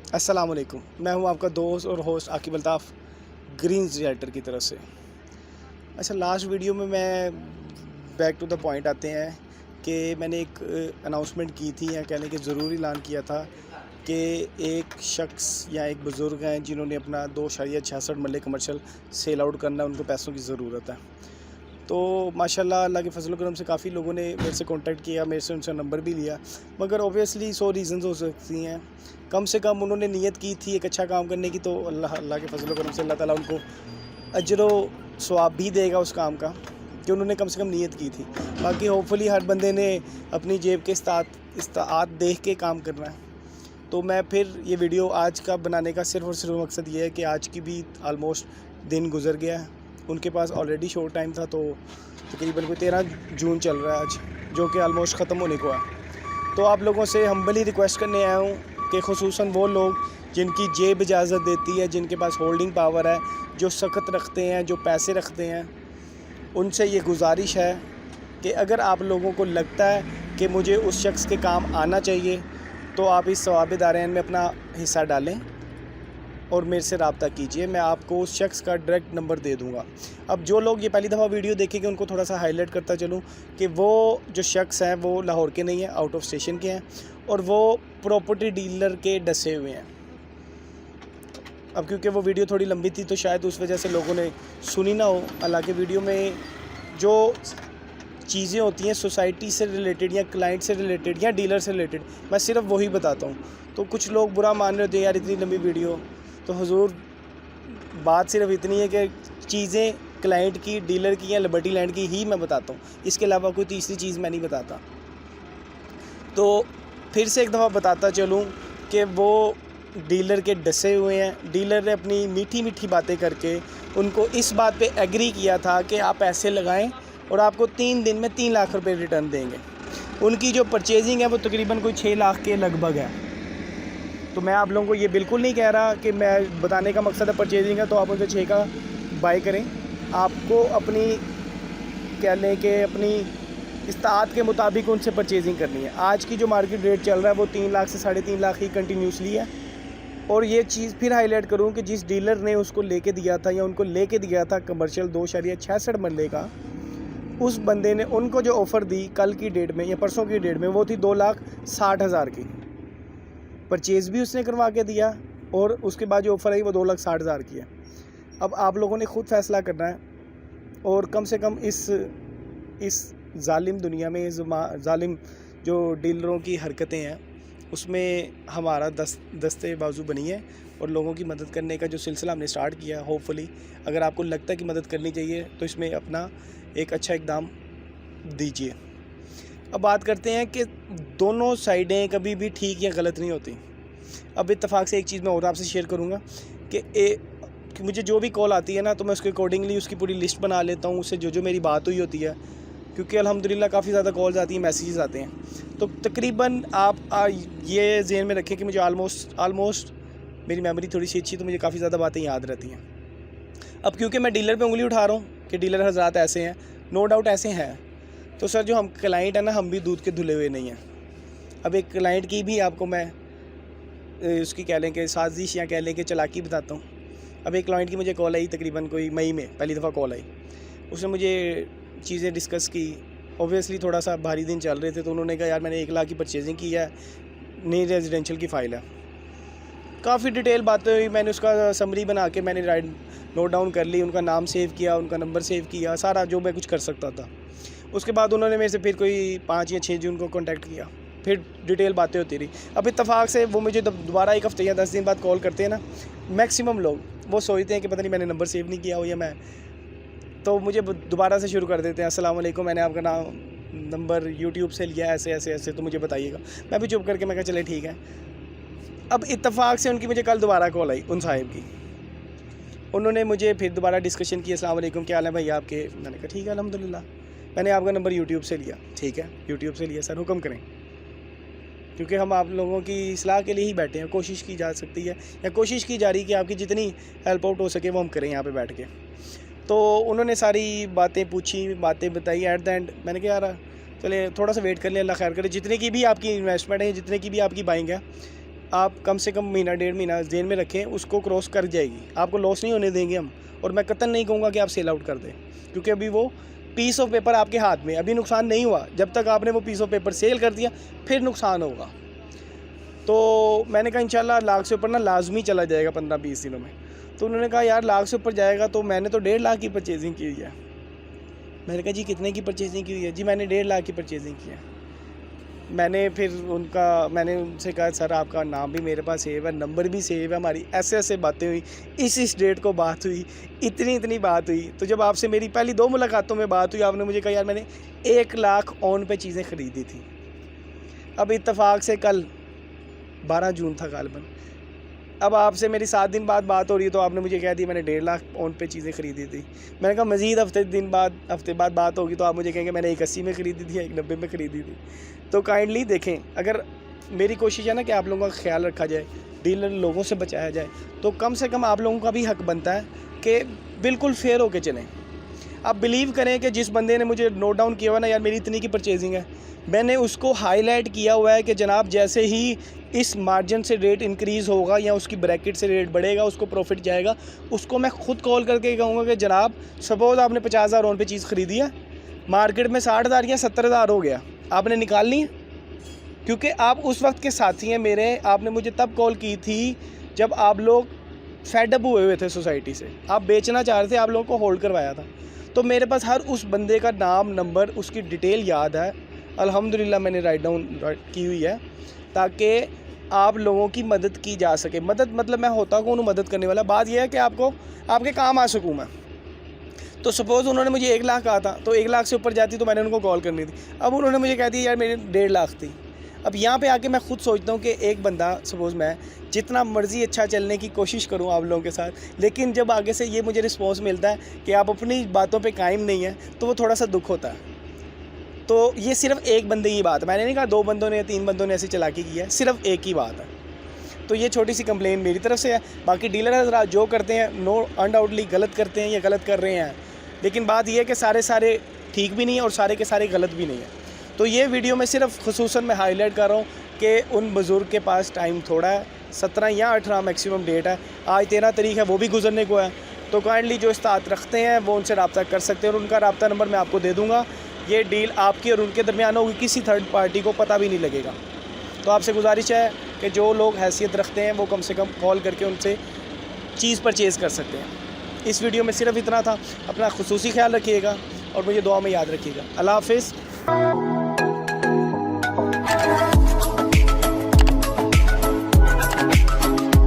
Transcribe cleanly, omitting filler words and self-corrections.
अस्सलाम वालेकुम, मैं हूं आपका दोस्त और host Aqib Altaf Greens Reactor की तरफ से। अच्छा, लास्ट वीडियो में मैं बैक टू द पॉइंट आते हैं कि मैंने एक अनाउंसमेंट की थी या कहने के ज़रूर ऐलान किया था कि एक शख्स या एक बुज़ुर्ग हैं जिन्होंने अपना 2.66 मरले कमर्शियल सेल आउट करना है, उनको पैसों की ज़रूरत है। तो माशाल्लाह अल्लाह के फजल करम से काफ़ी लोगों ने मेरे से कांटेक्ट किया, मेरे से उनसे नंबर भी लिया, मगर ऑब्वियसली 100 रीज़न्स हो सकती हैं। कम से कम उन्होंने नीयत की थी एक अच्छा काम करने की, तो अल्लाह के फजल करम से अल्लाह ताला उनको अजर व सवाब भी देगा उस काम का कि उन्होंने कम से कम नीयत की थी। बाकी होपफुली हर बंदे ने अपनी जेब के इस्तात देख के काम करना है। तो मैं फिर ये वीडियो आज का बनाने का सिर्फ़ और सिर्फ मकसद ये है कि आज की भी आलमोस्ट दिन गुजर गया है, उनके पास ऑलरेडी शॉर्ट टाइम था, तो तकरीबन कोई 13 जून चल रहा है आज, जो कि आलमोस्ट ख़त्म होने को है। तो आप लोगों से हम्बली रिक्वेस्ट करने आया हूँ कि ख़ुसूसन वो लोग जिनकी जेब इजाज़त देती है, जिनके पास होल्डिंग पावर है, जो सख्त रखते हैं, जो पैसे रखते हैं, उनसे ये गुजारिश है कि अगर आप लोगों को लगता है कि मुझे उस शख्स के काम आना चाहिए, तो आप इस सवाब दारैन में अपना हिस्सा डालें और मेरे से रब्ता कीजिए। मैं आपको उस शख्स का डायरेक्ट नंबर दे दूंगा। अब जो लोग ये पहली दफ़ा वीडियो देखेंगे उनको थोड़ा सा हाईलाइट करता चलूँ कि वो जो शख्स हैं वो लाहौर के नहीं हैं, आउट ऑफ स्टेशन के हैं, और वो प्रॉपर्टी डीलर के डसे हुए हैं। अब क्योंकि वो वीडियो थोड़ी लंबी थी तो शायद उस वजह से लोगों ने सुनी ना हो। हालांकि वीडियो में जो चीज़ें होती हैं सोसाइटी से रिलेटेड या क्लाइंट से रिलेटेड या डीलर से रिलेटेड, मैं सिर्फ वही बताता हूँ। तो कुछ लोग बुरा मान रहे होते हैं यार इतनी लंबी वीडियो, तो हुजूर बात सिर्फ इतनी है कि चीज़ें क्लाइंट की, डीलर की या लिबर्टी लैंड की ही मैं बताता हूँ, इसके अलावा कोई तीसरी चीज़ मैं नहीं बताता। तो फिर से एक दफ़ा बताता चलूँ कि वो डीलर के डसे हुए हैं। डीलर ने अपनी मीठी मीठी बातें करके उनको इस बात पे एग्री किया था कि आप पैसे लगाएं और आपको 3 दिन में 3 लाख रुपए रिटर्न देंगे। उनकी जो परचेजिंग है वो तकरीबन कोई 6 लाख के लगभग है। तो मैं आप लोगों को ये बिल्कुल नहीं कह रहा कि मैं बताने का मकसद है परचेजिंग है तो आप उनसे 6 का बाई करें। आपको अपनी कह लें कि अपनी इस्तात के मुताबिक उनसे परचेजिंग करनी है। आज की जो मार्केट रेट चल रहा है वो 3 लाख से 3.5 लाख ही कंटिन्यूसली है। और ये चीज़ फिर हाईलाइट करूं कि जिस डीलर ने उसको लेके दिया था या उनको लेके दिया था कमर्शियल 2.66 मरले का, उस बंदे ने उनको जो ऑफ़र दी कल की डेट में या परसों की डेट में वो थी 2,60,000 की। परचेज़ भी उसने करवा के दिया और उसके बाद जो ऑफ़र आई वो 2,60,000 की है। अब आप लोगों ने ख़ुद फैसला करना है और कम से कम इस जालिम दुनिया में, जालिम जो डीलरों की हरकतें हैं उसमें हमारा दस्ते बाजू बनी है और लोगों की मदद करने का जो सिलसिला हमने स्टार्ट किया। होपफुली अगर आपको लगता है कि मदद करनी चाहिए तो इसमें अपना एक अच्छा इक़दाम दीजिए। अब बात करते हैं कि दोनों साइडें कभी भी ठीक या गलत नहीं होती। अब इत्तेफाक से एक चीज़ मैं और आपसे शेयर करूँगा कि मुझे जो भी कॉल आती है ना, तो मैं उसके अकॉर्डिंगली उसकी पूरी लिस्ट बना लेता हूँ, उससे जो मेरी बात हुई होती है, क्योंकि अल्हम्दुलिल्लाह काफ़ी ज़्यादा कॉल्स आती हैं, मैसेजेस आते हैं। तो तकरीबन आप ये ज़हन में रखें कि मुझे आलमोस्ट मेरी मेमोरी थोड़ी सी अच्छी, तो मुझे काफ़ी ज़्यादा बातें याद रहती हैं। अब क्योंकि मैं डीलर पे उंगली उठा रहा हूँ कि डीलर हज़रात ऐसे हैं, नो डाउट ऐसे हैं, तो सर जो हम क्लाइंट हैं ना, हम भी दूध के धुले हुए नहीं हैं। अब एक क्लाइंट की भी आपको मैं उसकी कह लें कि साजिश या कह लें कि चालाकी बताता हूँ। अब एक क्लाइंट की मुझे कॉल आई तकरीबन कोई मई में, पहली दफ़ा कॉल आई। उसने मुझे चीज़ें डिस्कस की। ऑब्वियसली थोड़ा सा भारी दिन चल रहे थे, तो उन्होंने कहा यार मैंने 1 लाख की परचेजिंग की है, नई रेजिडेंशियल की फ़ाइल है। काफ़ी डिटेल बातें हुई, मैंने उसका समरी बना के मैंने नोट डाउन कर ली, उनका नाम सेव किया, उनका नंबर सेव किया, सारा जो मैं कुछ कर सकता था। उसके बाद उन्होंने मेरे से फिर कोई 5 या 6 जून को कॉन्टैक्ट किया, फिर डिटेल बातें होती रही। अब इत्तेफाक से वो मुझे दोबारा 1 हफ़्ते या 10 दिन बाद कॉल करते हैं ना, मैक्सिमम लोग वो सोचते हैं कि पता नहीं मैंने नंबर सेव नहीं किया हो या मैं, तो मुझे दोबारा से शुरू कर देते हैं, अस्सलाम वालेकुम, मैंने आपका नंबर यूट्यूब से लिया, ऐसे तो मुझे बताइएगा। मैं भी चुप करके मैं कहा चले ठीक है। अब इत्तेफाक से उनकी मुझे कल दोबारा कॉल आई, उन साहिब की। उन्होंने मुझे फिर दोबारा डिस्कशन की, अस्सलाम वालेकुम, क्या हाल है भाई आपके? मैंने कहा ठीक है अल्हम्दुलिल्लाह। मैंने आपका नंबर यूट्यूब से लिया। ठीक है, यूट्यूब से लिया सर, हुक्म करें। क्योंकि हम आप लोगों की इस्लाह के लिए ही बैठे हैं, कोशिश की जा सकती है या कोशिश की जा रही है कि आपकी जितनी हेल्प आउट हो सके वो हम करें यहाँ पे बैठ के। तो उन्होंने सारी बातें पूछी, बातें बताई। एट द एंड मैंने कहा यार چلے تھوڑا سا ویٹ کر لیں, اللہ خیر کرے. جتنے کی بھی آپ کی انویسٹمنٹ ہے, جتنے کی بھی آپ کی بائنگ ہے, آپ کم سے کم مہینہ ڈیڑھ مہینہ ذہن میں رکھیں, اس کو کراس کر جائے گی, آپ کو لاس نہیں ہونے دیں گے ہم. اور میں قطعاً نہیں کہوں گا کہ آپ سیل آؤٹ کر دیں, کیونکہ ابھی وہ پیس آف پیپر آپ کے ہاتھ میں, ابھی نقصان نہیں ہوا. جب تک آپ نے وہ پیس آف پیپر سیل کر دیا پھر نقصان ہوگا. تو میں نے کہا انشاءاللہ لاکھ سے اوپر نا لازمی چلا جائے گا 15-20 دنوں میں. تو انہوں نے کہا یار لاکھ سے اوپر جائے گا, تو میں نے تو 1.5 لاکھ کی پرچیزنگ کی ہوئی ہے. میں نے کہا جی کتنے کی پرچیزنگ کی ہوئی ہے؟ جی میں نے 1.5 لاکھ کی پرچیزنگ کی ہے. میں نے پھر میں نے ان سے کہا سر آپ کا نام بھی میرے پاس سیو ہے, نمبر بھی سیو ہے, ہماری ایسے باتیں ہوئی, اس ڈیٹ کو بات ہوئی, اتنی بات ہوئی. تو جب آپ سے میری پہلی 2 ملاقاتوں میں بات ہوئی, آپ نے مجھے کہا یار میں نے 1 لاکھ آن پہ چیزیں خریدی تھی. اب اتفاق سے کل 12 جون تھا غالباً, اب آپ سے میری 7 دن بعد بات ہو رہی ہے, تو آپ نے مجھے کہہ دی میں نے 1.5 لاکھ آن پہ چیزیں خریدی تھی. میں نے کہا مزید ہفتے بعد بات ہوگی تو آپ مجھے کہیں گے میں نے 180 میں خریدی تھی یا 190 میں خریدی تھی. تو کائنڈلی دیکھیں, اگر میری کوشش ہے نا کہ آپ لوگوں کا خیال رکھا جائے, ڈیلر لوگوں سے بچایا جائے, تو کم سے کم آپ لوگوں کا بھی حق بنتا ہے کہ بالکل فیئر ہو کے چلیں. آپ بلیو کریں کہ جس بندے نے مجھے نوٹ ڈاؤن کیا ہوا نا یار میری اتنی کی پرچیزنگ ہے, میں نے اس کو ہائی لائٹ کیا ہوا ہے کہ جناب جیسے ہی اس مارجن سے ریٹ انکریز ہوگا یا اس کی بریکٹ سے ریٹ بڑھے گا, اس کو پروفٹ جائے گا, اس کو میں خود کال کر کے کہوں گا کہ جناب سپوز آپ نے 50,000 آن پہ چیز خریدی ہے, مارکیٹ میں 60,000 یا 70,000 ہو گیا, آپ نے نکالنی ہے, کیونکہ آپ اس وقت کے ساتھی ہیں میرے. آپ نے مجھے تب کال کی تھی جب آپ لوگ فیڈ اپ ہوئے تھے سوسائٹی سے, آپ بیچنا چاہ رہے تھے, آپ لوگوں کو ہولڈ کروایا تھا. تو میرے پاس ہر اس بندے کا نام, نمبر, اس کی ڈیٹیل یاد ہے الحمدللہ, میں نے رائٹ ڈاؤن کی ہوئی ہے تاکہ آپ لوگوں کی مدد کی جا سکے. مدد مطلب میں ہوتا کون ہوں مدد کرنے والا. بات یہ ہے کہ آپ کو آپ کے کام آ سکوں میں. تو سپوز انہوں نے مجھے 1 لاکھ کہا تھا, تو 1 لاکھ سے اوپر جاتی تو میں نے ان کو کال کرنی تھی. اب انہوں نے مجھے کہہ دیا یار میری 1.5 لاکھ تھی. اب یہاں پہ آ کے میں خود سوچتا ہوں کہ ایک بندہ, سپوز میں جتنا مرضی اچھا چلنے کی کوشش کروں آپ لوگوں کے ساتھ, لیکن جب آگے سے یہ مجھے رسپانس ملتا ہے کہ آپ اپنی باتوں پہ قائم نہیں ہیں, تو وہ تھوڑا سا دکھ ہوتا ہے. تو یہ صرف ایک بندے کی بات ہے, میں نے نہیں کہا 2 بندوں نے یا 3 بندوں نے ایسی چلاکی کی ہے, صرف ایک ہی بات ہے. تو یہ چھوٹی سی کمپلین میری طرف سے ہے. باقی ڈیلر حضرات جو کرتے ہیں نو انڈاؤٹلی غلط کرتے ہیں یا غلط کر رہے ہیں, لیکن بات یہ ہے کہ سارے ٹھیک بھی نہیں ہیں اور سارے کے سارے غلط بھی نہیں ہیں. تو یہ ویڈیو میں صرف خصوصاً میں ہائی لائٹ کر رہا ہوں کہ ان بزرگ کے پاس ٹائم تھوڑا ہے, 17 یا 18 میکسیمم ڈیٹ ہے, آج 13 تاریخ ہے, وہ بھی گزرنے کو ہے. تو کائنڈلی جو استاد رکھتے ہیں وہ ان سے رابطہ کر سکتے ہیں, اور ان کا رابطہ نمبر میں آپ کو دے دوں گا. یہ ڈیل آپ کی اور ان کے درمیان ہوگی, کسی تھرڈ پارٹی کو پتہ بھی نہیں لگے گا. تو آپ سے گزارش ہے کہ جو لوگ حیثیت رکھتے ہیں وہ کم سے کم کال کر کے ان سے چیز پرچیز کر سکتے ہیں. اس ویڈیو میں صرف اتنا تھا. اپنا خصوصی خیال رکھیے گا اور مجھے دعا میں یاد رکھیے گا. اللہ حافظ.